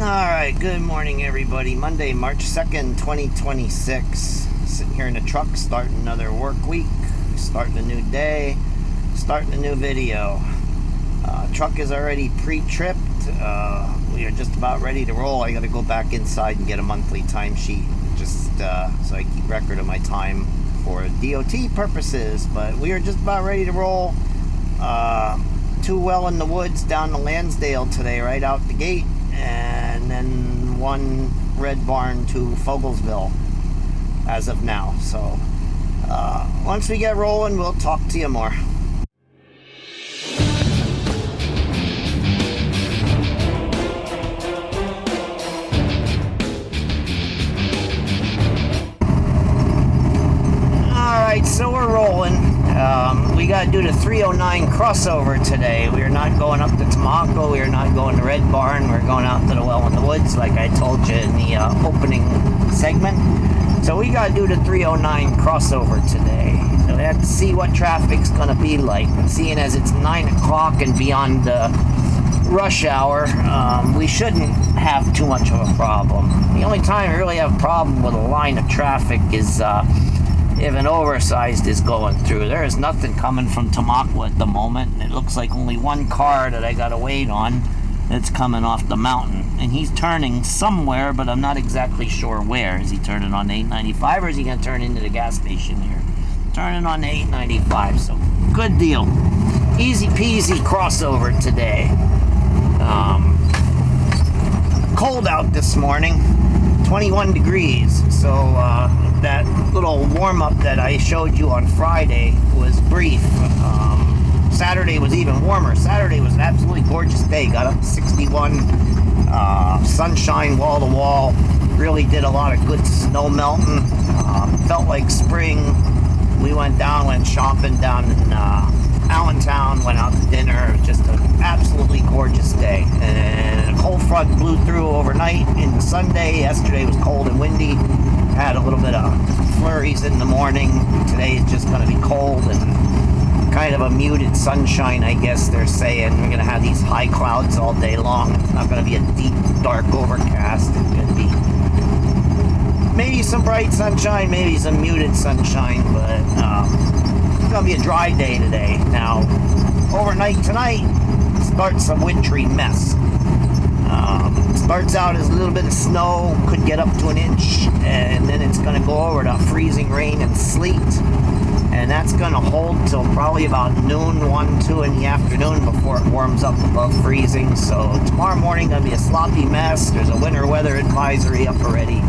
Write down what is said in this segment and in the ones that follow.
Alright, good morning everybody. Monday, March 2nd, 2026. Sitting here in the truck, starting another work week, starting a new day, starting a new video. Truck is already pre-tripped. We are just about ready to roll. I gotta go back inside and get a monthly timesheet, just so I keep record of my time for DOT purposes. But we are just about ready to roll. 2 well in the woods down to Lansdale today, right out the gate. And then 1 red barn to Fogelsville as of now. So once we get rolling, we'll talk to you more. Alright, so we're rolling. We got to do the 309 crossover today. We are not going up to Tamako. We are not going to Red Barn. We're going out to the well in the woods, like I told you in the opening segment. So we got to do the 309 crossover today. So we have to see what traffic's going to be like. Seeing as it's 9 o'clock and beyond the rush hour, we shouldn't have too much of a problem. The only time we really have a problem with a line of traffic is if an oversized is going through. There is nothing coming from Tamaqua at the moment, and it looks like only 1 car that I gotta wait on that's coming off the mountain, and he's turning somewhere, but I'm not exactly sure where. Is he turning on 895 or is he gonna turn into the gas station here? Turning on 895, so good deal. Easy peasy crossover today. Cold out this morning, 21 degrees, so that little warm-up that I showed you on Friday was brief. Saturday was even warmer. Saturday was an absolutely gorgeous day. Got up to 61, sunshine wall to wall. Really did a lot of good snow melting. Felt like spring. We went shopping down in Allentown, went out to dinner. It was just an absolutely gorgeous day. And a cold front blew through overnight into Sunday. Yesterday was cold and windy. Had a little bit of flurries in the morning. Today is just going to be cold and kind of a muted sunshine, I guess they're saying. We're going to have these high clouds all day long. It's not going to be a deep, dark overcast. It's going to be maybe some bright sunshine, maybe some muted sunshine, but it's going to be a dry day today. Now, overnight tonight starts a wintry mess. Starts out as a little bit of snow, could get up to an inch, and then it's going to go over to freezing rain and sleet, and that's going to hold till probably about noon, 1, 2 in the afternoon before it warms up above freezing. So tomorrow morning going to be a sloppy mess. There's a winter weather advisory up already,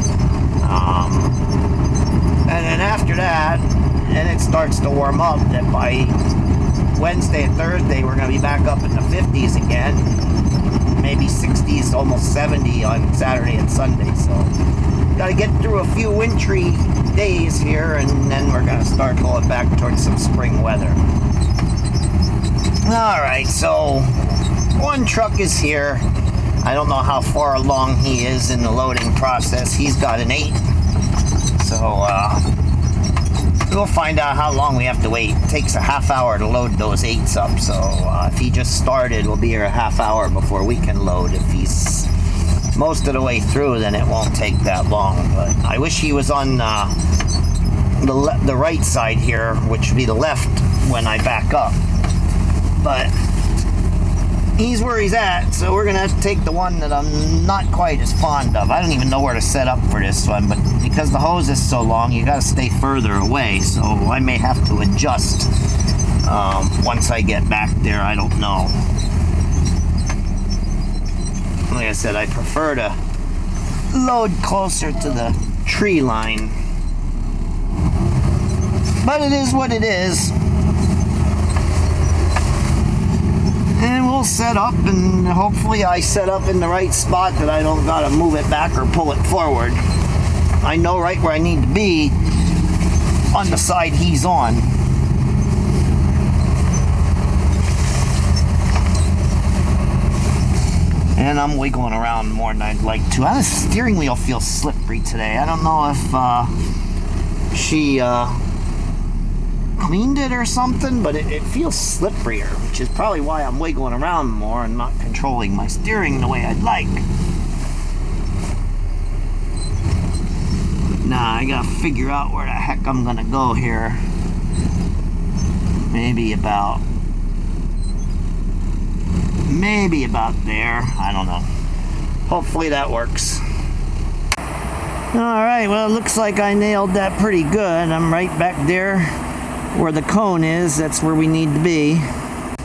and then after that, and it starts to warm up. That by Wednesday and Thursday we're going to be back up in the 50s again. Maybe 60s, almost 70 on Saturday and Sunday. So got to get through a few wintry days here, and then we're going to start going back towards some spring weather. Alright, so 1 truck is here. I don't know how far along he is in the loading process. He's got an 8. So we'll find out how long we have to wait. It takes a half hour to load those 8s up, so if he just started, we'll be here a half hour before we can load. If he's most of the way through, then it won't take that long. But I wish he was on the right side here, which would be the left when I back up. But he's where he's at, so we're going to have to take the one that I'm not quite as fond of. I don't even know where to set up for this one, but because the hose is so long, you got to stay further away, so I may have to adjust once I get back there. I don't know. Like I said, I prefer to load closer to the tree line, but it is what it is. And we'll set up, and hopefully I set up in the right spot that I don't gotta move it back or pull it forward. I know right where I need to be on the side he's on. And I'm wiggling around more than I'd like to. The steering wheel feels slippery today. I don't know if she cleaned it or something, but it feels slipperier, which is probably why I'm wiggling around more and not controlling my steering the way I'd like. gotta figure out where the heck I'm gonna go here. Maybe about there. I don't know. Hopefully that works. Alright, well, it looks like I nailed that pretty good. I'm right back there where the cone is. That's where we need to be.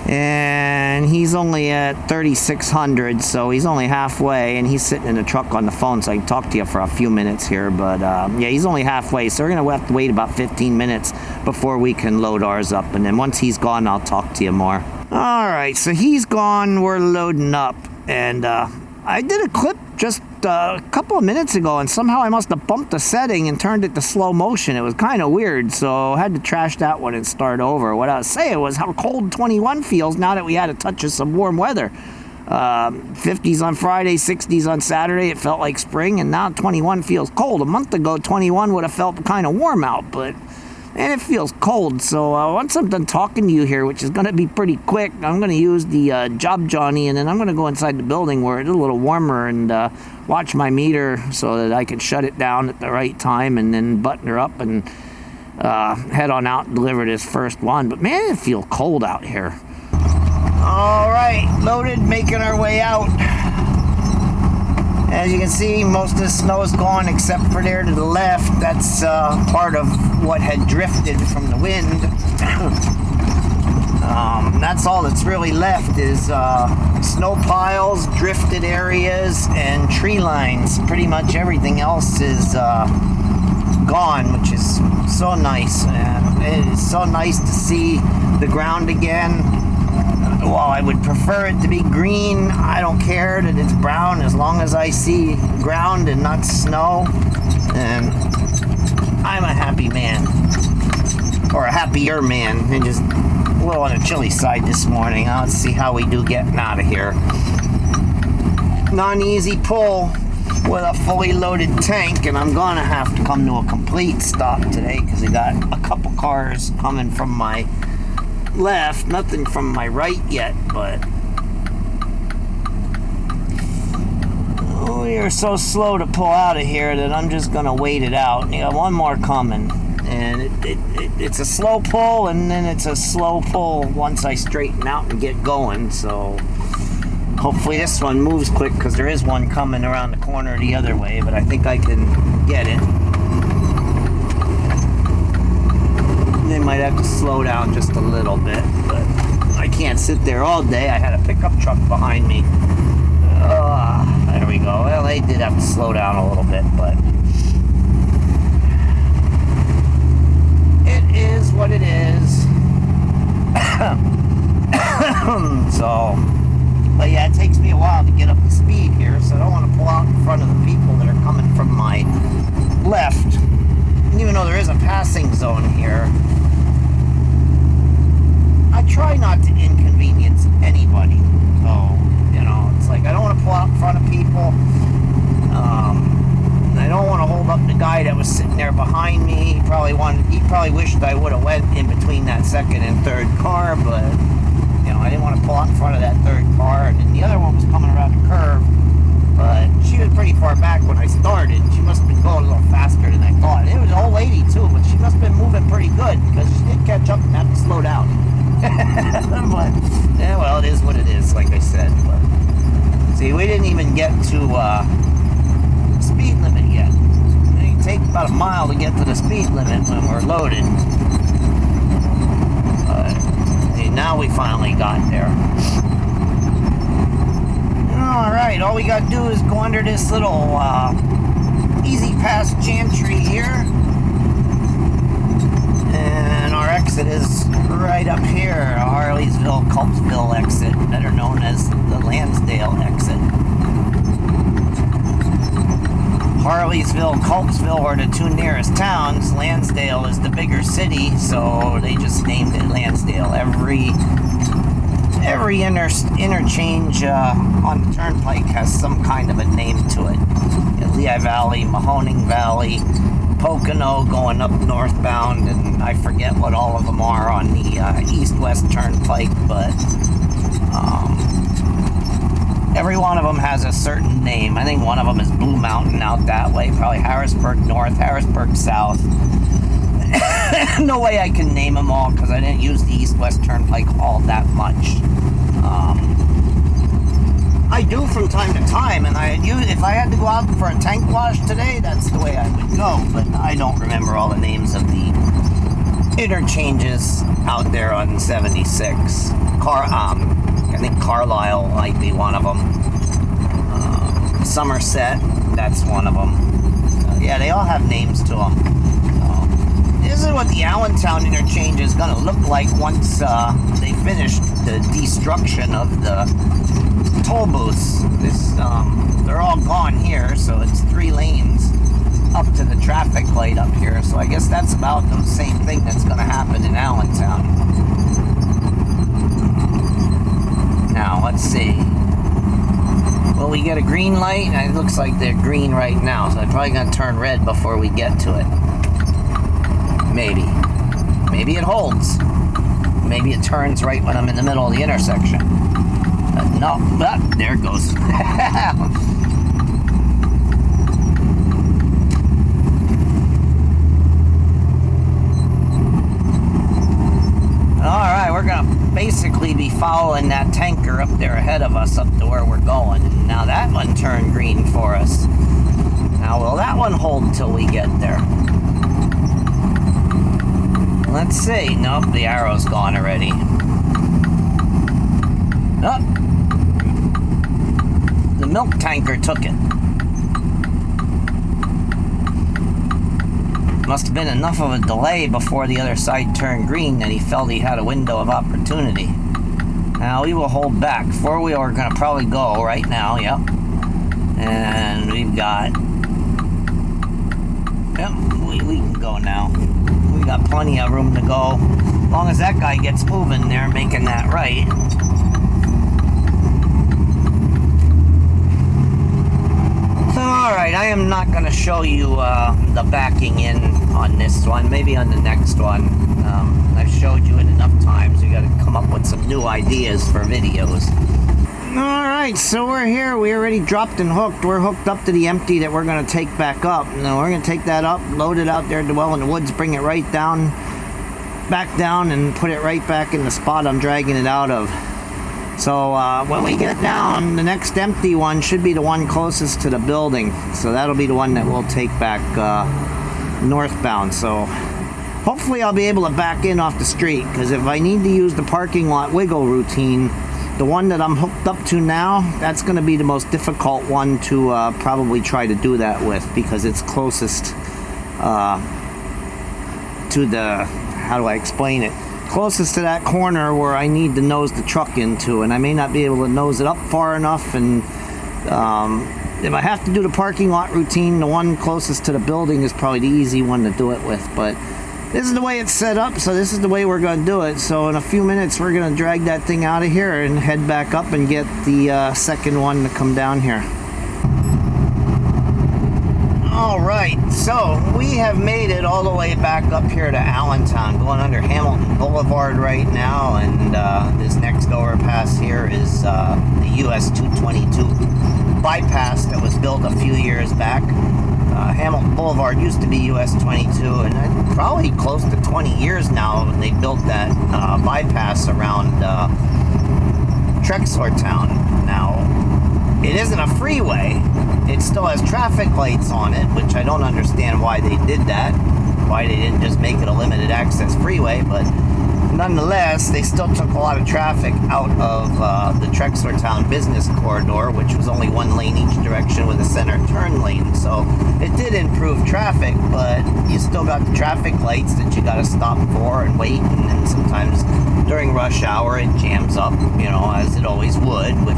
And he's only at 3,600, so he's only halfway, and he's sitting in the truck on the phone, so I can talk to you for a few minutes here. But yeah, he's only halfway, so we're gonna have to wait about 15 minutes before we can load ours up, and then once he's gone, I'll talk to you more. All right, so he's gone, we're loading up, and I did a clip just a couple of minutes ago, and somehow I must have bumped the setting and turned it to slow motion. It was kind of weird, so I had to trash that one and start over. What I was saying was how cold 21 feels now that we had a touch of some warm weather. 50s on Friday, 60s on Saturday. It felt like spring, and now 21 feels cold. A month ago, 21 would have felt kind of warm out, but and it feels cold. So once I'm done talking to you here, which is going to be pretty quick, I'm going to use the Job Johnny, and then I'm going to go inside the building where it's a little warmer and watch my meter so that I can shut it down at the right time and then button her up and head on out and deliver this first one. But man, it feels cold out here. All right, loaded, making our way out. As you can see, most of the snow is gone except for there to the left. That's part of what had drifted from the wind. That's all that's really left is snow piles, drifted areas, and tree lines. Pretty much everything else is gone, which is so nice. And it is so nice to see the ground again. While I would prefer it to be green, I don't care that it's brown as long as I see ground and not snow. And I'm a happy man. Or a happier man. And just a little on the chilly side this morning. Let's see how we do getting out of here. Not an easy pull with a fully loaded tank, and I'm gonna have to come to a complete stop today because I got a couple cars coming from my left, nothing from my right yet, but we are so slow to pull out of here that I'm just gonna wait it out. And you got one more coming, and it's a slow pull, and then it's a slow pull once I straighten out and get going. So hopefully this one moves quick because there is one coming around the corner the other way, but I think I can get it. They might have to slow down just a little bit, but I can't sit there all day. I had a pickup truck behind me. There we go. Well, they did have to slow down a little bit, but it is what it is. So, but yeah, it takes me a while to get up to speed here, so I don't want to pull out in front of the people that are coming from my left. Even though there is a passing zone here, I try not to inconvenience anybody. So, you know, it's like I don't want to pull out in front of people. I don't want to hold up the guy that was sitting there behind me. He probably wished I would have went in between that second and third car, but you know, I didn't want to pull out in front of that third car. And then the other one was coming around the curve, but she was pretty far back when I started. She must have been going a little faster than I thought. It was an old lady too, but she must have been moving pretty good because she did catch up and have to slow down. But yeah, well, it is what it is, like I said. But see, we didn't even get to speed limit yet. It takes about a mile to get to the speed limit when we're loaded. Now we finally got there. Alright, all we gotta do is go under this little easy pass gantry here. And our exit is right up here, Harleysville, Culpsville exit, better known as the Lansdale exit. Harleysville, Culpsville are the two nearest towns. Lansdale is the bigger city, so they just named it Lansdale. Every interchange on the turnpike has some kind of a name to it. Lehigh Valley, Mahoning Valley, Pocono going up northbound, and I forget what all of them are on the east-west turnpike, but Every one of them has a certain name. I think one of them is Blue Mountain out that way, probably Harrisburg North, Harrisburg South. No way I can name them all because I didn't use the East-West Turnpike all that much. I do from time to time, and if I had to go out for a tank wash today, that's the way I would go, but I don't remember all the names of the interchanges out there on 76. I think Carlisle might be one of them. Somerset, that's one of them. Yeah, they all have names to them. This is what the Allentown interchange is going to look like once they finish the destruction of the toll booths. They're all gone here, so it's 3 lanes up to the traffic light up here. So I guess that's about the same thing that's going to happen in Allentown. Now, let's see. Will we get a green light? It looks like they're green right now, so they're probably going to turn red before we get to it. Maybe. Maybe it holds. Maybe it turns right when I'm in the middle of the intersection. No, there it goes. Alright, we're going to basically be following that tanker up there ahead of us up to where we're going. And now that one turned green for us. Now, will that one hold till we get there? Let's see. Nope, the arrow's gone already. Oh. The milk tanker took it. Must have been enough of a delay before the other side turned green that he felt he had a window of opportunity. Now we will hold back. 4-wheel we're going to probably go right now, yep. And we've got... Yep, we can go now. We got plenty of room to go. As long as that guy gets moving there, making that right. Alright, I am not going to show you the backing in on this one. Maybe on the next one. I've showed you it enough times. You got to come up with some new ideas for videos. Alright, so we're here. We already dropped and hooked. We're hooked up to the empty that we're going to take back up. Now we're going to take that up, load it out there well in the woods, bring it right down, back down, and put it right back in the spot I'm dragging it out of. So when we get down, the next empty one should be the one closest to the building. So that'll be the one that we'll take back northbound. So hopefully I'll be able to back in off the street, because if I need to use the parking lot wiggle routine, the one that I'm hooked up to now, that's going to be the most difficult one to probably try to do that with, because it's closest to the, how do I explain it? Closest to that corner where I need to nose the truck into, and I may not be able to nose it up far enough. And if I have to do the parking lot routine, the one closest to the building is probably the easy one to do it with. But this is the way it's set up, so this is the way we're going to do it. So in a few minutes we're going to drag that thing out of here and head back up and get the second one to come down here. Alright, so we have made it all the way back up here to Allentown, going under Hamilton Boulevard right now, and this next overpass here is the US 222 bypass that was built a few years back. Hamilton Boulevard used to be US 22, and probably close to 20 years now they built that bypass around Elizabethtown. Now, it isn't a freeway. It still has traffic lights on it, which I don't understand why they did that. Why they didn't just make it a limited access freeway, but nonetheless, they still took a lot of traffic out of the Elizabethtown business corridor, which was only 1 lane each direction with a center turn lane. So it did improve traffic, but you still got the traffic lights that you got to stop for and wait, and then sometimes during rush hour it jams up, you know, as it always would with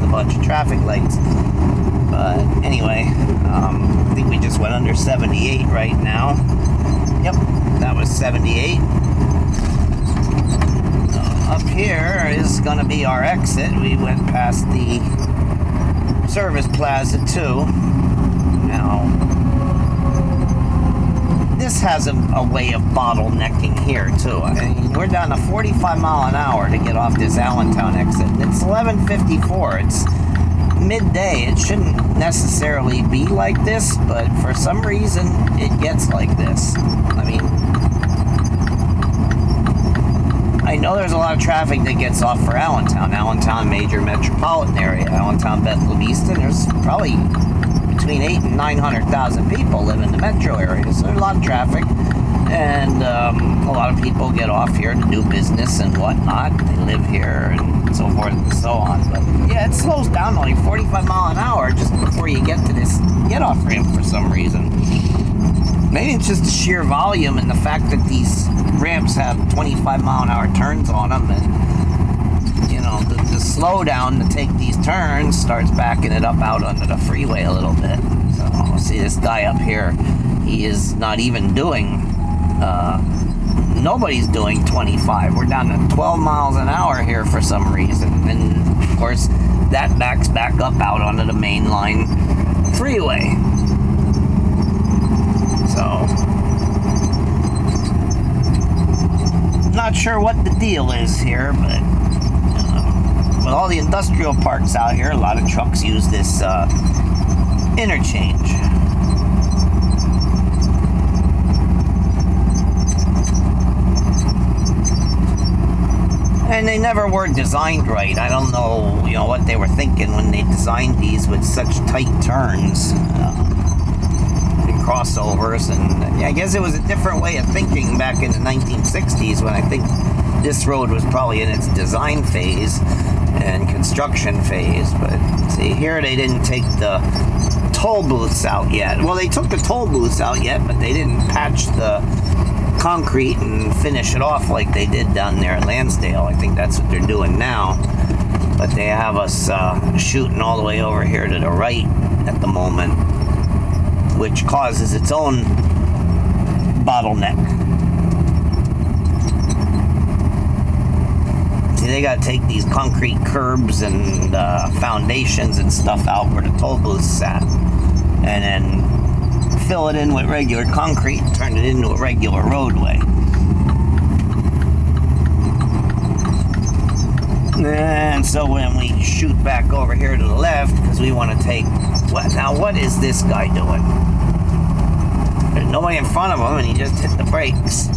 a bunch of traffic lights. But anyway, I think we just went under 78 right now. Yep, that was 78. Up here is going to be our exit. We went past the service plaza too. Now, this has a way of bottlenecking here too. I mean, we're down to 45 mile an hour to get off this Allentown exit. It's 11:54. midday. It shouldn't necessarily be like this, but for some reason it gets like this. I mean, I know there's a lot of traffic that gets off for Allentown, major metropolitan area. Allentown, Bethel, Easton, there's probably between 800,000 and 900,000 people live in the metro area, so there's a lot of traffic. And a lot of people get off here to do business and whatnot. They live here and so forth and so on. But yeah, it slows down to like 45 miles an hour just before you get to this get-off ramp for some reason. Maybe it's just the sheer volume and the fact that these ramps have 25-mile-an-hour turns on them, and you know the slowdown to take these turns starts backing it up out onto the freeway a little bit. So see this guy up here, he is not even doing. Nobody's doing 25. We're down to 12 miles an hour here for some reason, and of course that backs back up out onto the main line freeway. So not sure what the deal is here, but with all the industrial parks out here, a lot of trucks use this interchange. And they never were designed right. I don't know, what they were thinking when they designed these with such tight turns and crossovers. And I guess it was a different way of thinking back in the 1960s when I think this road was probably in its design phase and construction phase. But see, here they didn't take the toll booths out yet. Well, they took the toll booths out yet, but they didn't patch the concrete and finish it off like they did down there at Lansdale. I think that's what they're doing now. But they have us shooting all the way over here to the right at the moment, which causes its own bottleneck. See, they got to take these concrete curbs and foundations and stuff out where the toll booths sat, and then fill it in with regular concrete and turn it into a regular roadway. And so when we shoot back over here to the left, because we want to take, what is this guy doing? There's nobody in front of him and he just hit the brakes.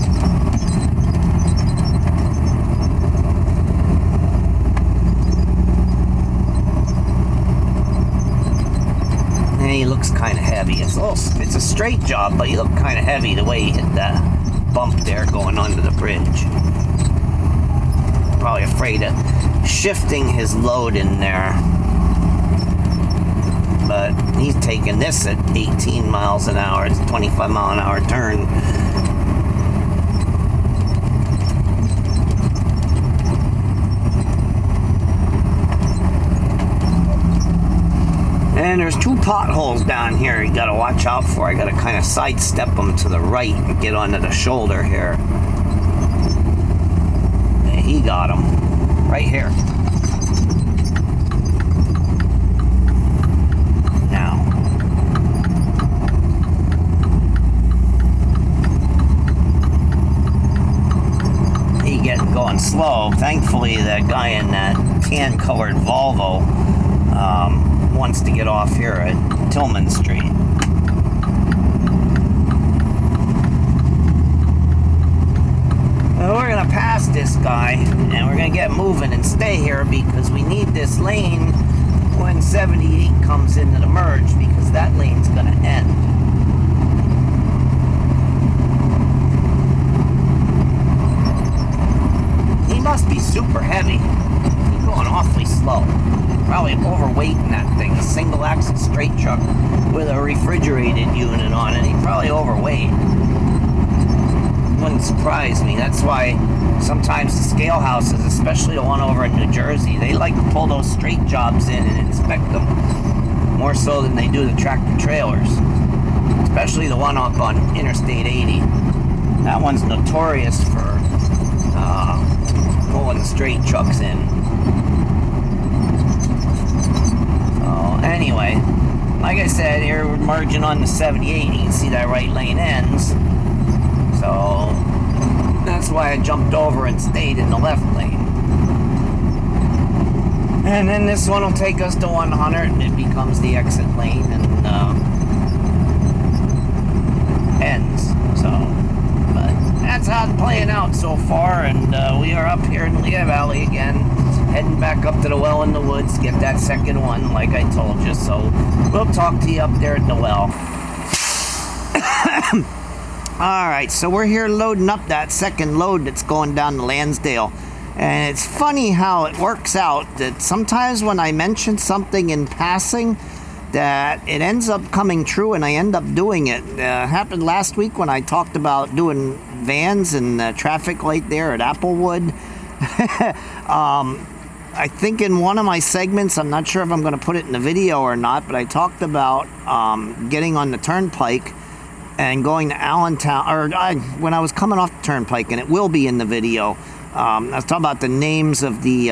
He looks kind of heavy. It's a straight job, but he looked kind of heavy the way he hit that bump there going under the bridge. Probably afraid of shifting his load in there. But he's taking this at 18 miles an hour. It's a 25 mile an hour turn. And there's two potholes down here you gotta watch out for. I gotta kind of sidestep them to the right and get onto the shoulder here. And he got him right here. Now. He getting going slow. Thankfully, that guy in that tan-colored Volvo wants to get off here at Tillman Street. Well, we're going to pass this guy and we're going to get moving and stay here because we need this lane when 78 comes into the merge, because that lane's going to end. He must be super heavy. He's going awfully slow. Probably overweight in that thing. A single axle straight truck with a refrigerated unit on it. He's probably overweight. Wouldn't surprise me. That's why sometimes the scale houses, especially the one over in New Jersey, they like to pull those straight jobs in and inspect them more so than they do the tractor trailers. Especially the one up on Interstate 80. That one's notorious for pulling the straight trucks in. Anyway, like I said, here we're merging on the 78. You can see that right lane ends. So that's why I jumped over and stayed in the left lane. And then this one will take us to 100 and it becomes the exit lane and ends. So, but that's how it's playing out so far. And we are up here in Lehigh Valley again, heading back up to the well in the woods, get that second one like I told you. So we'll talk to you up there at the well. Alright, so we're here loading up that second load that's going down to Lansdale. And it's funny how it works out that sometimes when I mention something in passing, that it ends up coming true and I end up doing it. Happened last week when I talked about doing vans and traffic light there at Applewood. I think in one of my segments, I'm not sure if I'm going to put it in the video or not, but I talked about getting on the turnpike and going to Allentown, or when I was coming off the turnpike, and it will be in the video. I was talking about the names of the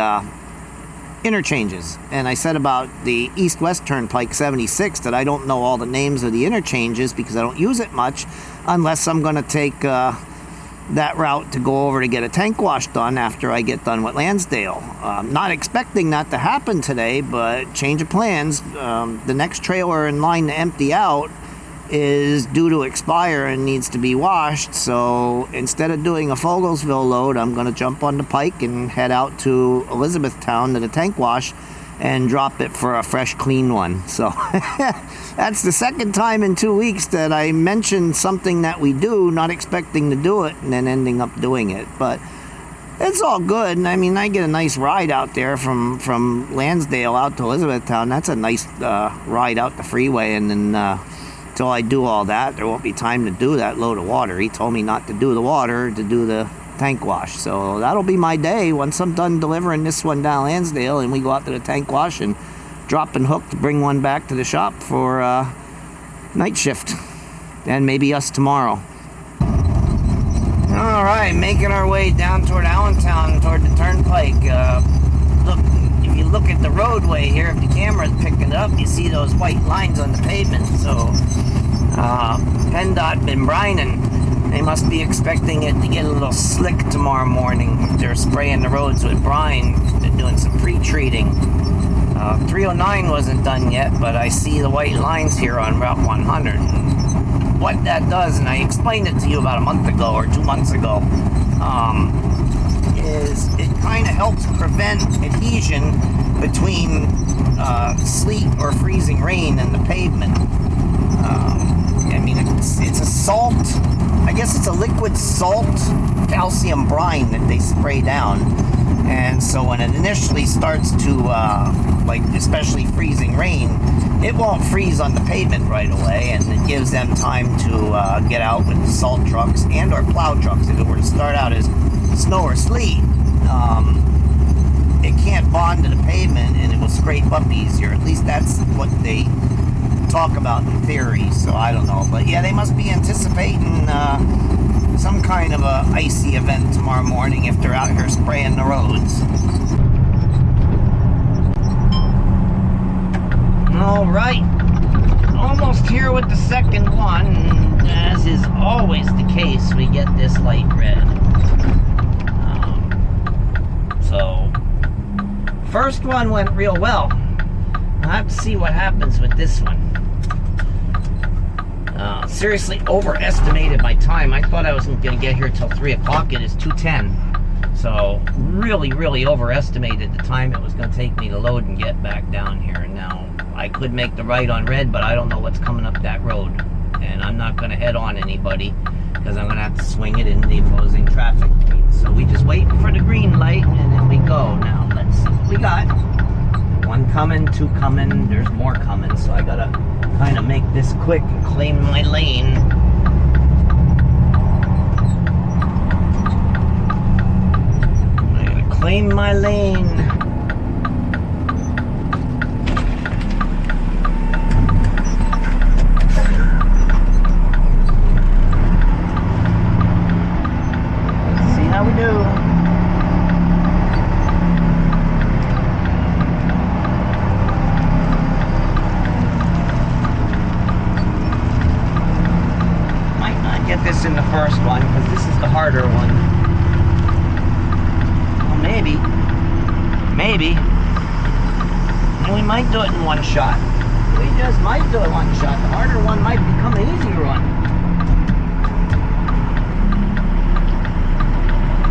interchanges, and I said about the East-West Turnpike 76 that I don't know all the names of the interchanges because I don't use it much unless I'm going to take that route to go over to get a tank wash done after I get done with Lansdale. Not expecting that to happen today, but change of plans. The next trailer in line to empty out is due to expire and needs to be washed, so instead of doing a Fogelsville load, I'm going to jump on the pike and head out to Elizabethtown to the tank wash and drop it for a fresh clean one. So that's the second time in 2 weeks that I mentioned something that we do, not expecting to do it and then ending up doing it. But it's all good. I mean, I get a nice ride out there from Lansdale out to Elizabethtown. That's a nice ride out the freeway, and then until I do all that, there won't be time to do that load of water. He told me not to do the water, to do the tank wash. So that'll be my day once I'm done delivering this one down Lansdale and we go out to the tank wash and drop and hook to bring one back to the shop for night shift. And maybe us tomorrow. All right, making our way down toward Allentown, toward the turnpike. Look, if you look at the roadway here, if the camera's picking it up, you see those white lines on the pavement. So PennDOT been brining. They must be expecting it to get a little slick tomorrow morning. They're spraying the roads with brine. They're doing some pre-treating. 309 wasn't done yet, but I see the white lines here on Route 100. What that does, and I explained it to you about a month ago or 2 months ago, is it kind of helps prevent adhesion between sleet or freezing rain and the pavement. I mean, it's a salt, I guess it's a liquid salt calcium brine that they spray down. And so when it initially starts to, like especially freezing rain, it won't freeze on the pavement right away, and it gives them time to get out with the salt trucks and or plow trucks. If it were to start out as snow or sleet, it can't bond to the pavement and it will scrape up easier. At least that's what they talk about in theory, so I don't know. But yeah, they must be anticipating some kind of a icy event tomorrow morning if they're out here spraying the roads. All right, almost here with the second one. As is always the case, we get this light red. So first one went real well. I'll have to see what happens with this one. Seriously overestimated my time. I thought I was going to get here till 3 o'clock. It is 2:10. So really overestimated the time it was going to take me to load and get back down here. Now, I could make the right on red, but I don't know what's coming up that road. And I'm not going to head on anybody because I'm going to have to swing it into the opposing traffic lane. So we just wait for the green light and then we go. Now, let's see what we got. One coming, two coming, there's more coming. So I got to kind of make this quick and claim my lane. I gotta claim my lane. Let's see how we do. This in the first one because this is the harder one. Well, maybe And we might do it in one shot. We just might do it in one shot. The harder one might become an easier one.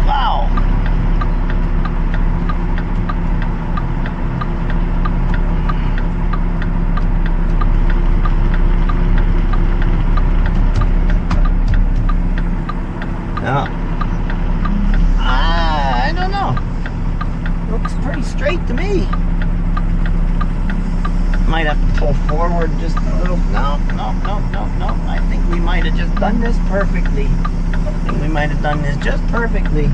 Wow. No. I don't know. Looks pretty straight to me. Might have to pull forward just a little. No. I think we might have just done this perfectly. Just perfectly.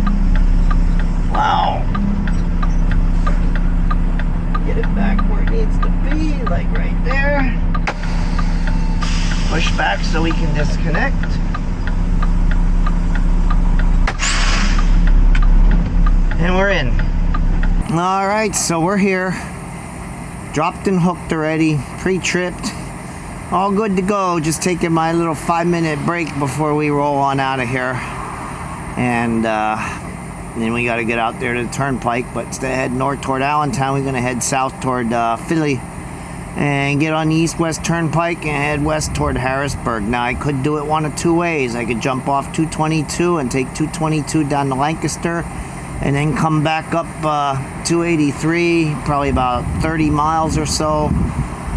Wow. Get it back where it needs to be, like right there. Push back so we can disconnect. And we're in. All right, so we're here. Dropped and hooked already, pre-tripped. All good to go. Just taking my little 5-minute break before we roll on out of here. And then we got to get out there to the turnpike. But instead of heading north toward Allentown, we're going to head south toward Philly and get on the east-west turnpike and head west toward Harrisburg. Now, I could do it one of two ways. I could jump off 222 and take 222 down to Lancaster, and then come back up 283, probably about 30 miles or so,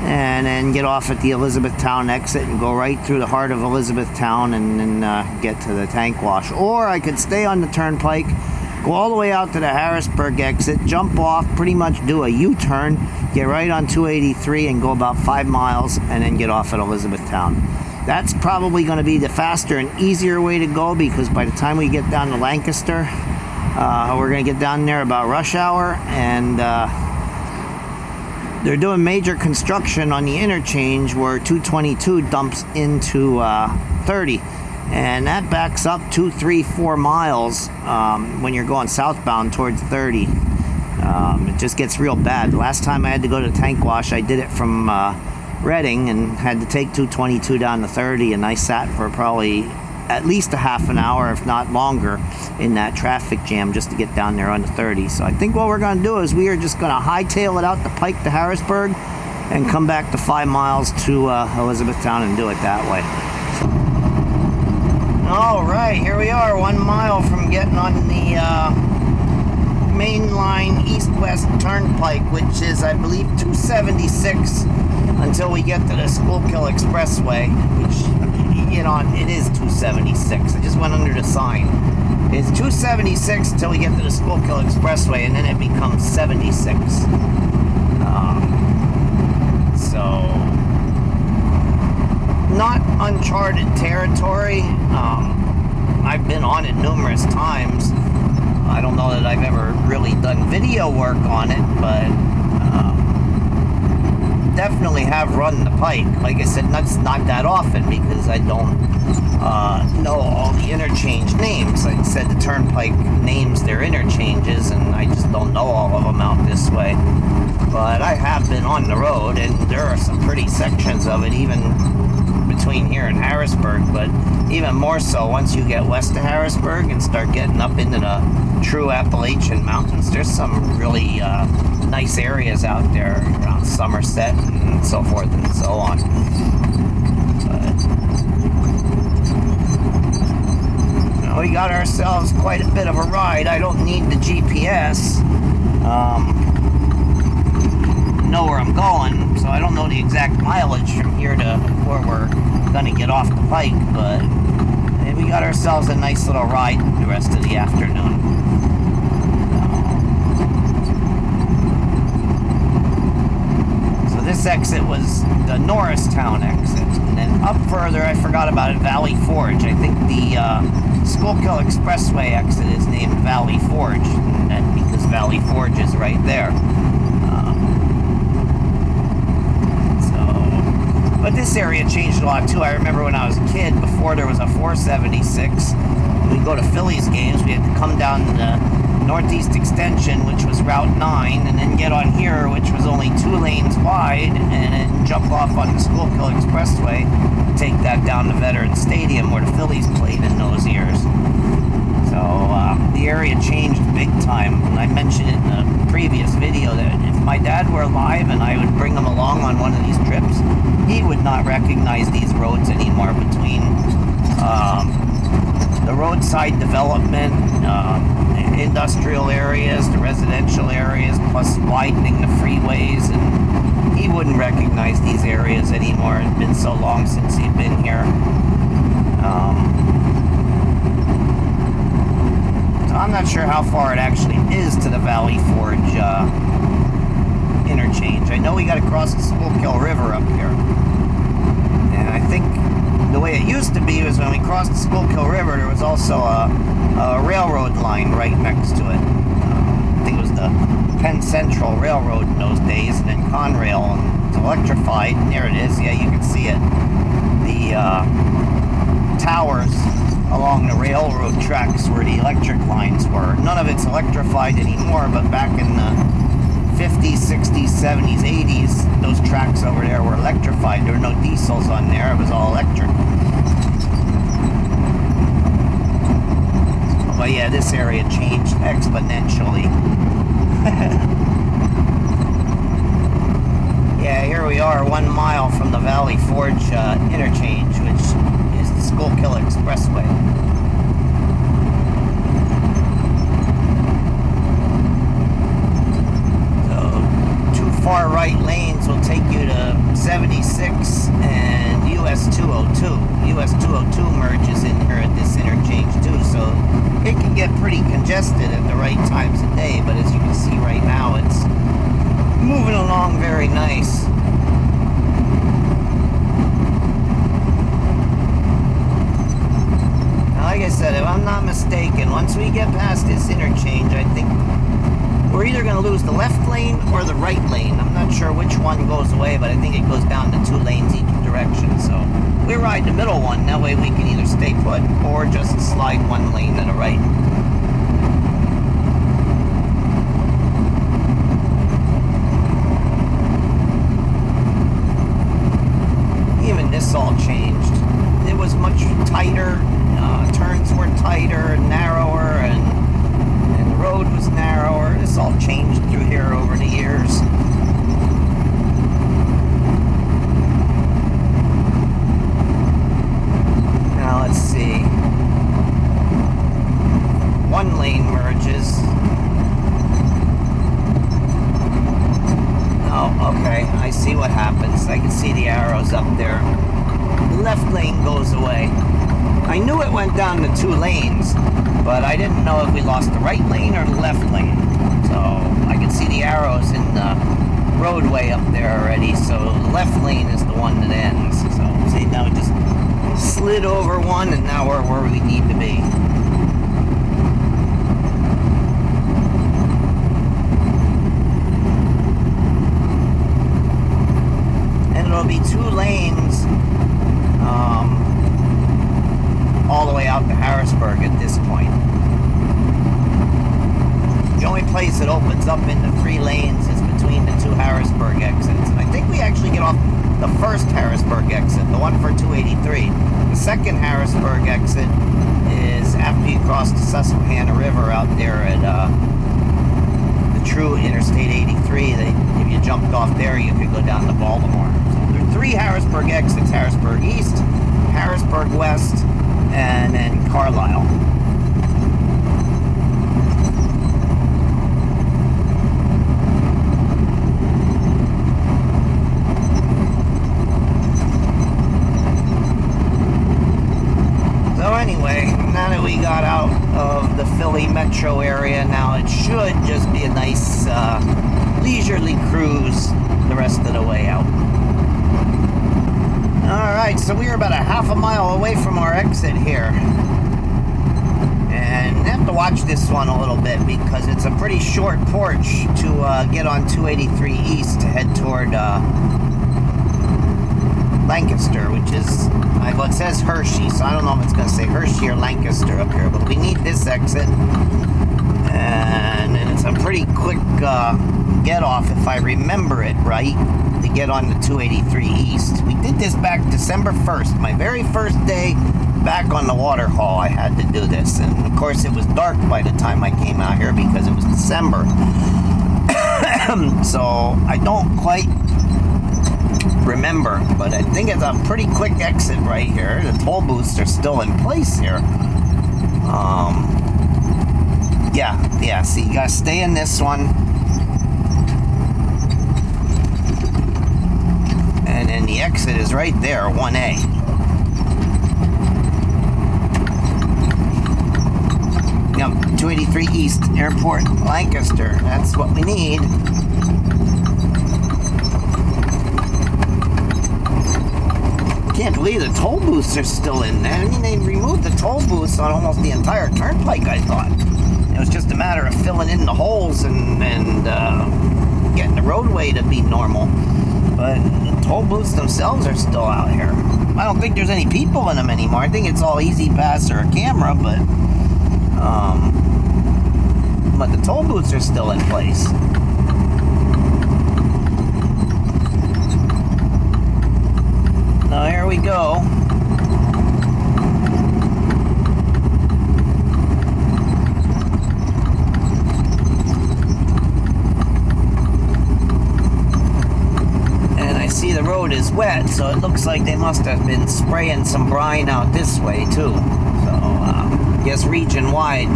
and then get off at the Elizabethtown exit and go right through the heart of Elizabethtown and then get to the tank wash. Or I could stay on the turnpike, go all the way out to the Harrisburg exit, jump off, pretty much do a U-turn, get right on 283 and go about 5 miles and then get off at Elizabethtown. That's probably going to be the faster and easier way to go, because by the time we get down to Lancaster, we're going to get down there about rush hour, and they're doing major construction on the interchange where 222 dumps into 30, and that backs up 2, 3, 4 miles when you're going southbound towards 30. It just gets real bad. The last time I had to go to tank wash, I did it from Reading and had to take 222 down to 30, and I sat for probably at least a half an hour, if not longer, in that traffic jam just to get down there on the 30. So I think what we're going to do is we are just going to hightail it out the pike to Harrisburg and come back to 5 miles to Elizabethtown and do it that way. All right, here we are, 1 mile from getting on the main line east-west turnpike, which is, I believe, 276 until we get to the Schuylkill Expressway, which, you know, it is 276. I just went under the sign. It's 276 until we get to the Schuylkill Expressway, and then it becomes 76. So, not uncharted territory. I've been on it numerous times. I don't know that I've ever really done video work on it, but definitely have run the pike. Like I said, not that often, because I don't know all the interchange names. Like I said, the turnpike names their interchanges, and I just don't know all of them out this way. But I have been on the road, and there are some pretty sections of it, even between here and Harrisburg, but even more so once you get west of Harrisburg and start getting up into the true Appalachian Mountains. There's some really nice areas out there around Somerset and so forth and so on. But we got ourselves quite a bit of a ride. I don't need the GPS. Know where I'm going, so I don't know the exact mileage from here to where we're gonna get off the pike, but we got ourselves a nice little ride the rest of the afternoon. So this exit was the Norristown exit, and then up further, I forgot about it, Valley Forge. I think the Schuylkill Expressway exit is named Valley Forge, and because Valley Forge is right there. But this area changed a lot too. I remember when I was a kid, before there was a 476, we'd go to Phillies games, we had to come down the Northeast Extension, which was Route 9, and then get on here, which was only 2 lanes wide, and then jump off on the Schuylkill Expressway, take that down to Veterans Stadium where the Phillies played in those years. So the area changed big time. And I mentioned it in the previous video that if my dad were alive and I would bring him along on one of these trips, he would not recognize these roads anymore between the roadside development, industrial areas, the residential areas, plus widening the freeways, and he wouldn't recognize these areas anymore. It's been so long since he'd been here. So I'm not sure how far it actually is to the Valley Forge interchange. I know we got to cross the Schuylkill River up here, and I think the way it used to be was when we crossed the Schuylkill River, there was also a railroad line right next to it. I think it was the Penn Central Railroad in those days, and then Conrail, and it's electrified, and there it is. Yeah, you can see it. The towers along the railroad tracks where the electric lines were. None of it's electrified anymore, but back in the 50s, 60s, 70s, 80s, those tracks over there were electrified. There were no diesels on there. It was all electric. But yeah, this area changed exponentially. Yeah, here we are 1 mile from the Valley Forge interchange, which is the Schuylkill Expressway. Far right lanes will take you to 76 and US 202. US 202 merges in here at this interchange too, so it can get pretty congested at the right times of day, but as you can see right now, it's moving along very nice. Now, like I said, if I'm not mistaken, once we get past this interchange, I think we're either going to lose the left lane or the right lane. I'm not sure which one goes away, but I think it goes down to 2 lanes each direction. So we ride the middle one. That way we can either stay put or just slide 1 lane to the right. Even this all changed. It was much tighter. Turns were tighter, narrower, and the road was narrower. This all changed through here over the years. Now let's see. 1 lane merges. Oh, okay. I see what happens. I can see the arrows up there. The left lane goes away. I knew it went down to 2 lanes, but I didn't know if we lost the right lane or the left lane. So I can see the arrows in the roadway up there already. So the left lane is the one that ends. So see, now we just slid over one, and now we're where we need to be. And it'll be 2 lanes all the way out to Harrisburg at this point. The only place that opens up into 3 lanes is between the 2 Harrisburg exits. And I think we actually get off the first Harrisburg exit, the one for 283. The second Harrisburg exit is after you cross the Susquehanna River out there at the true Interstate 83. If you jumped off there, you could go down to Baltimore. So there are 3 Harrisburg exits: Harrisburg East, Harrisburg West, and then Carlisle. So anyway, now that we got out of the Philly metro area, now it should just be a nice leisurely cruise the rest of the way out. Alright, so we are about a half a mile away from our exit here. And I have to watch this one a little bit because it's a pretty short porch to get on 283 East to head toward Lancaster, which is, well, it says Hershey, so I don't know if it's going to say Hershey or Lancaster up here, but we need this exit. And it's a pretty quick get off, if I remember it right, to get on the 283 East. We did this back December 1st, my very first day back on the water haul. I had to do this, and of course it was dark by the time I came out here because it was December. So I don't quite remember, but I think it's a pretty quick exit right here. The toll booths are still in place here. Yeah, so you gotta stay in this one. And then the exit is right there, 1A. Yep, 283 East, Airport, Lancaster. That's what we need. Can't believe the toll booths are still in there. I mean, they removed the toll booths on almost the entire turnpike, I thought. It was just a matter of filling in the holes and getting the roadway to be normal. But the toll booths themselves are still out here. I don't think there's any people in them anymore. I think it's all easy pass or a camera, but the toll booths are still in place. Now here we go. And I see the road is wet, so it looks like they must have been spraying some brine out this way too. So I guess region-wide,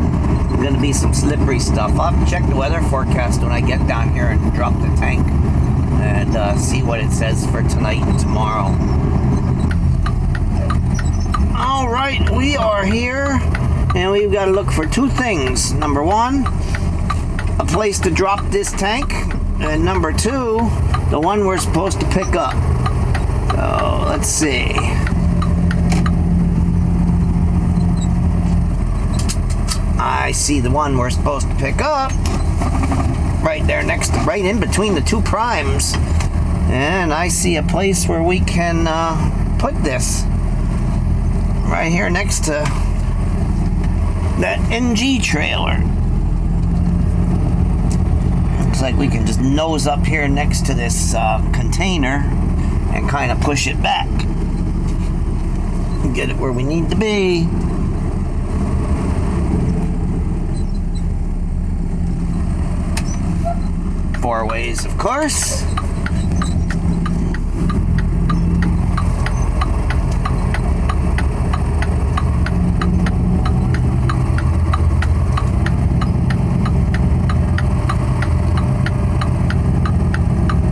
going to be some slippery stuff. I'll have to check the weather forecast when I get down here and drop the tank and see what it says for tonight and tomorrow. All right, we are here, and we've got to look for two things. Number one, a place to drop this tank, and number two, the one we're supposed to pick up. So let's see. I see the one we're supposed to pick up right there right in between the two primes, and I see a place where we can put this right here next to that NG trailer. Looks like we can just nose up here next to this container and kind of push it back and get it where we need to be. Four ways, of course.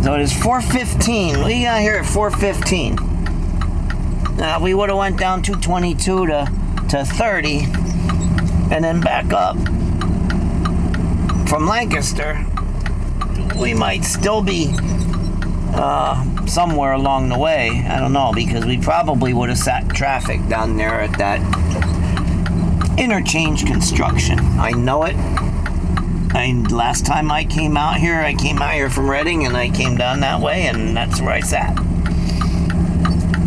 So it is 4:15. We got here at 4:15. We would have went down 222 to 30, and then back up from Lancaster. We might still be somewhere along the way. I don't know, because we probably would have sat traffic down there at that interchange construction. I know it. Last time I came out here from Reading, and I came down that way, and that's where I sat.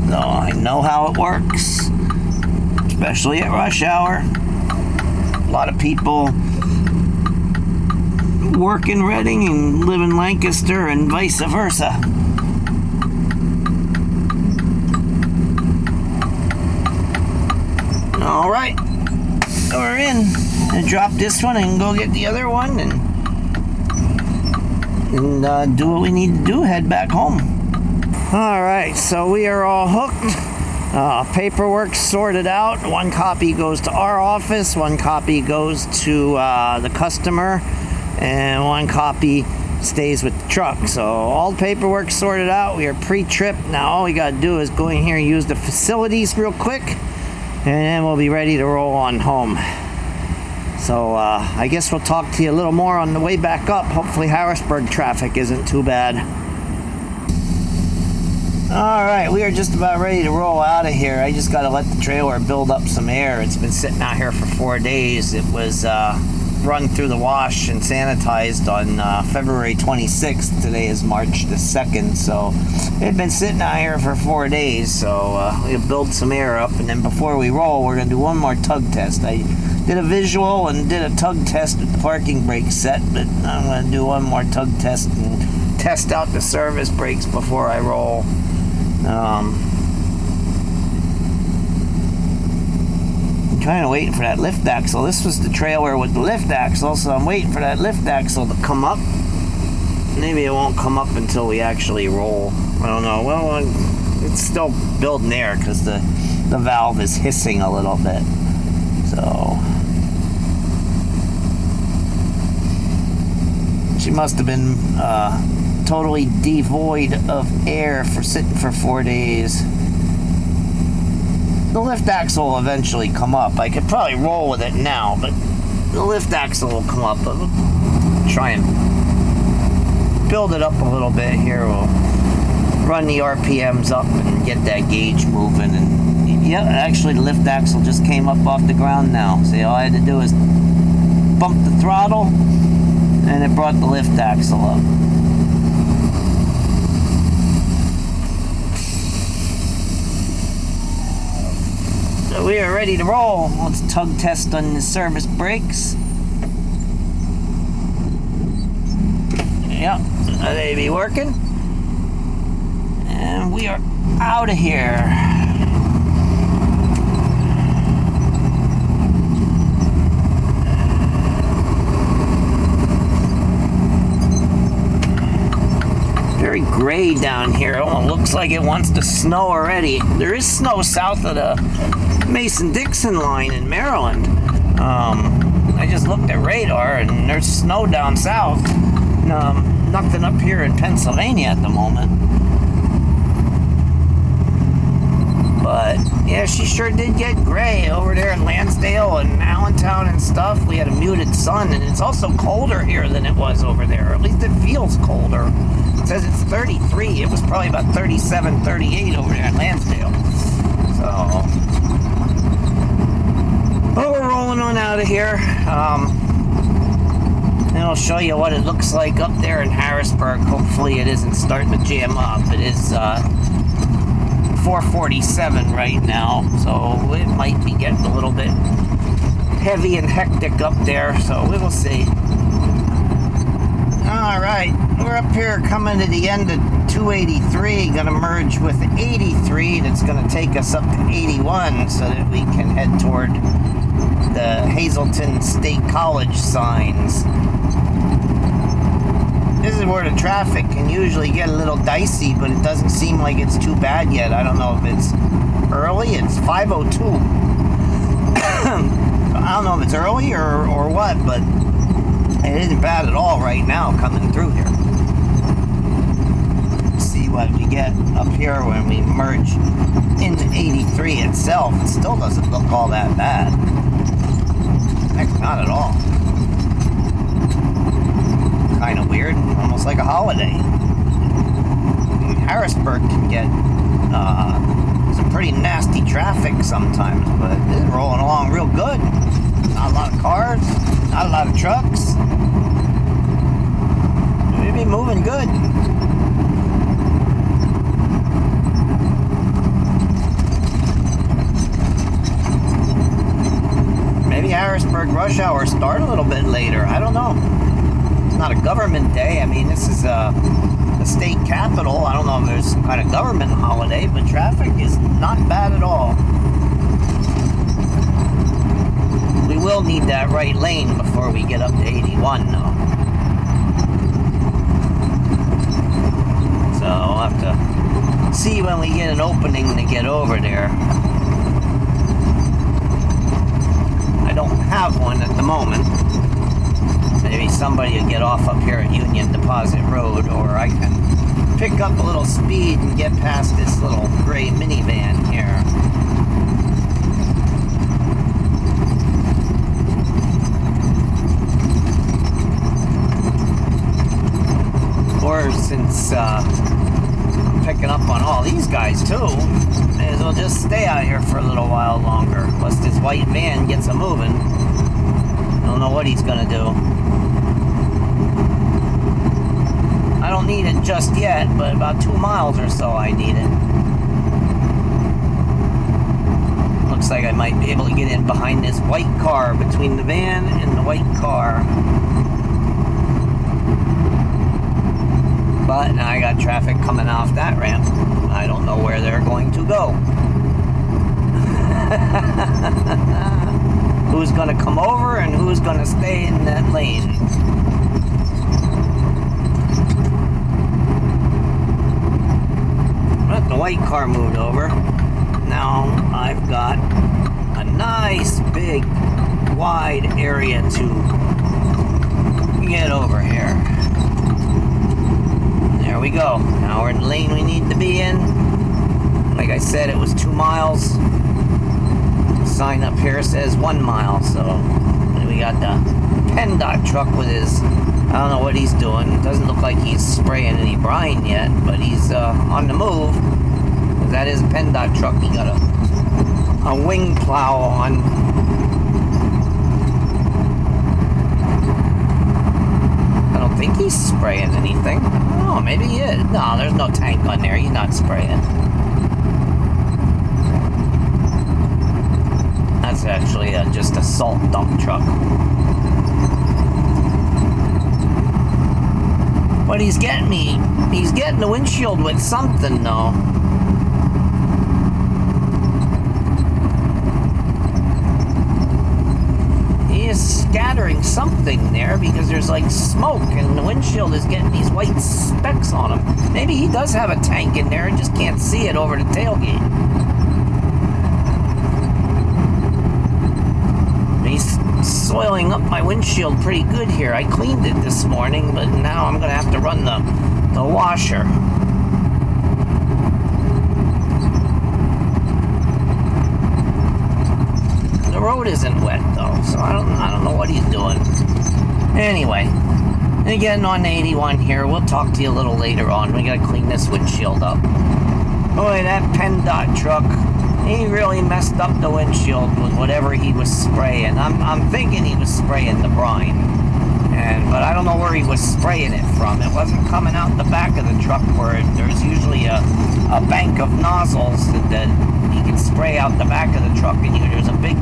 So I know how it works, especially at rush hour. A lot of people work in Reading and live in Lancaster, and vice versa. All right, so we're in. And drop this one and go get the other one, and do what we need to do, head back home. All right, so we are all hooked. Paperwork sorted out. One copy goes to our office, one copy goes to the customer, and one copy stays with the truck. So all the paperwork sorted out. We are pre-trip. Now all we got to do is go in here and use the facilities real quick, and then we'll be ready to roll on home. So I guess we'll talk to you a little more on the way back up. Hopefully Harrisburg traffic isn't too bad. All right, we are just about ready to roll out of here. I just got to let the trailer build up some air. It's been sitting out here for 4 days. It was run through the wash and sanitized on February 26th. Today is March the 2nd, so it had been sitting out here for 4 days. So we'll build some air up, and then before we roll, we're going to do one more tug test. I did a visual and did a tug test with the parking brake set, but I'm going to do one more tug test and test out the service brakes before I roll. I'm kind of waiting for that lift axle. This was the trailer with the lift axle, so I'm waiting for that lift axle to come up. maybe it won't come up until we actually roll. I don't know. Well, it's still building air because the valve is hissing a little bit. So she must have been totally devoid of air for sitting for 4 days. The lift axle will eventually come up. I could probably roll with it now, but the lift axle will come up. But we'll try and build it up a little bit here. We'll run the RPMs up and get that gauge moving. And yeah, actually the lift axle just came up off the ground now. See, all I had to do is bump the throttle and it brought the lift axle up. So we are ready to roll. Let's tug test on the service brakes. Yep, they be working. And we are out of here. Very gray down here. Oh, it looks like it wants to snow already. There is snow south of the Mason-Dixon line in Maryland. I just looked at radar and there's snow down south. Nothing up here in Pennsylvania at the moment. But yeah, she sure did get gray over there in Lansdale and Allentown and stuff. We had a muted sun, and it's also colder here than it was over there. At least it feels colder. It says it's 33. It was probably about 37, 38 over there in Lansdale. So, but we're rolling on out of here. And I'll show you what it looks like up there in Harrisburg. Hopefully it isn't starting to jam up. It is 4:47 right now, so it might be getting a little bit heavy and hectic up there, so we will see. Alright, we're up here coming to the end of 283, gonna merge with 83. That's gonna take us up to 81 so that we can head toward the Hazleton State College signs. This is where the traffic can usually get a little dicey, but it doesn't seem like it's too bad yet. I don't know if it's early. It's 5:02. I don't know if it's early or what, but it isn't bad at all right now coming through here. Let's see what we get up here when we merge into 83 itself. It still doesn't look all that bad. Heck, not at all. Kind of weird, almost like a holiday. Harrisburg can get some pretty nasty traffic sometimes, but it's rolling along real good. Not a lot of cars, not a lot of trucks. We'll be moving good. Maybe Harrisburg rush hour start a little bit later. I don't know. It's not a government day. I mean, this is the state capital. I don't know if there's some kind of government holiday, but traffic is not bad at all. We will need that right lane before we get up to 81, though. So I'll have to see when we get an opening to get over there. I don't have one at the moment. Maybe somebody will get off up here at Union Deposit Road, or I can pick up a little speed and get past this little gray minivan here. Or since I'm picking up on all these guys too, may as well just stay out here for a little while longer. Plus this white van gets a moving. I don't know what he's gonna do. I don't need it just yet, but about 2 miles or so I need it. Looks like I might be able to get in behind this white car, between the van and the white car. But now I got traffic coming off that ramp. I don't know where they're going to go. Who's going to come over and who's going to stay in that lane? white car moved over. Now I've got a nice big wide area to get over here. There we go. Now we're in the lane we need to be in. Like I said, it was 2 miles. The sign up here says 1 mile, so we got the PennDOT truck with his, I don't know what he's doing. It doesn't look like he's spraying any brine yet, but he's on the move. That is a PennDOT truck. He got a wing plow on. I don't think he's spraying anything. Oh, maybe he is. No, there's no tank on there. He's not spraying. That's actually just a salt dump truck. But he's getting the windshield with something though. He is scattering something there because there's like smoke and the windshield is getting these white specks on him. Maybe he does have a tank in there and just can't see it over the tailgate. He's soiling up my windshield pretty good here. I cleaned it this morning, but now I'm going to have to run the washer. The road isn't wet though, so I don't know what he's doing. Anyway, again on 81 here. We'll talk to you a little later on. We got to clean this windshield up. Boy, that PennDOT truck, he really messed up the windshield with whatever he was spraying. I'm thinking he was spraying the brine, but I don't know where he was spraying it from. It wasn't coming out the back of the truck where there's usually a bank of nozzles that you can spray out the back of the truck, and there's a big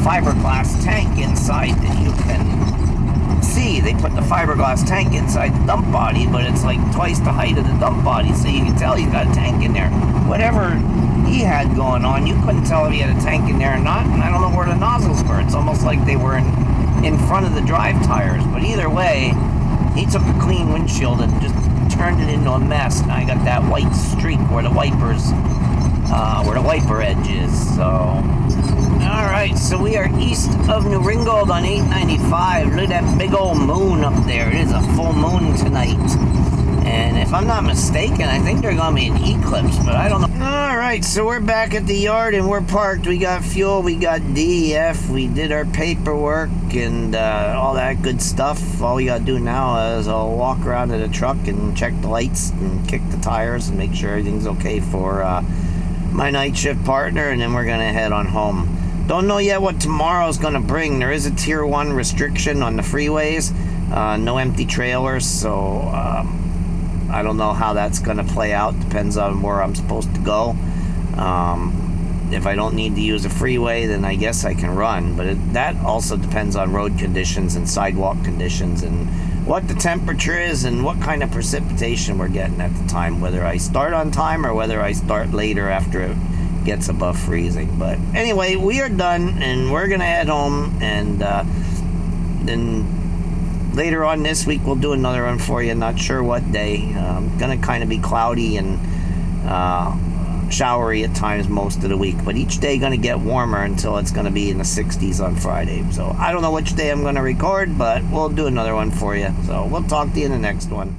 fiberglass tank inside that you can see. They put the fiberglass tank inside the dump body, but it's like twice the height of the dump body, so you can tell he's got a tank in there. Whatever he had going on, you couldn't tell if he had a tank in there or not, and I don't know where the nozzles were. It's almost like they were in front of the drive tires, but either way, he took a clean windshield and just turned it into a mess. Now I got that white streak where the wiper edge is. So alright, so we are east of New Ringgold on 895. Look at that big old moon up there. It is a full moon tonight. And if I'm not mistaken, I think they're going to be an eclipse, but I don't know. Alright, so we're back at the yard and we're parked. We got fuel, we got DEF, we did our paperwork and all that good stuff. All we got to do now is I'll walk around to the truck and check the lights and kick the tires and make sure everything's okay for my night shift partner, and then we're going to head on home. Don't know yet what tomorrow's going to bring. There is a tier 1 restriction on the freeways, no empty trailers, so I don't know how that's going to play out. Depends on where I'm supposed to go. If I don't need to use a freeway, then I guess I can run, but that also depends on road conditions and sidewalk conditions and what the temperature is and what kind of precipitation we're getting at the time, whether I start on time or whether I start later after it gets above freezing. But anyway, we are done and we're gonna head home, and then later on this week we'll do another one for you. Not sure what day. Gonna kind of be cloudy and showery at times most of the week, but each day gonna get warmer until it's gonna be in the 60s on Friday. So I don't know which day I'm gonna record, but we'll do another one for you. So we'll talk to you in the next one.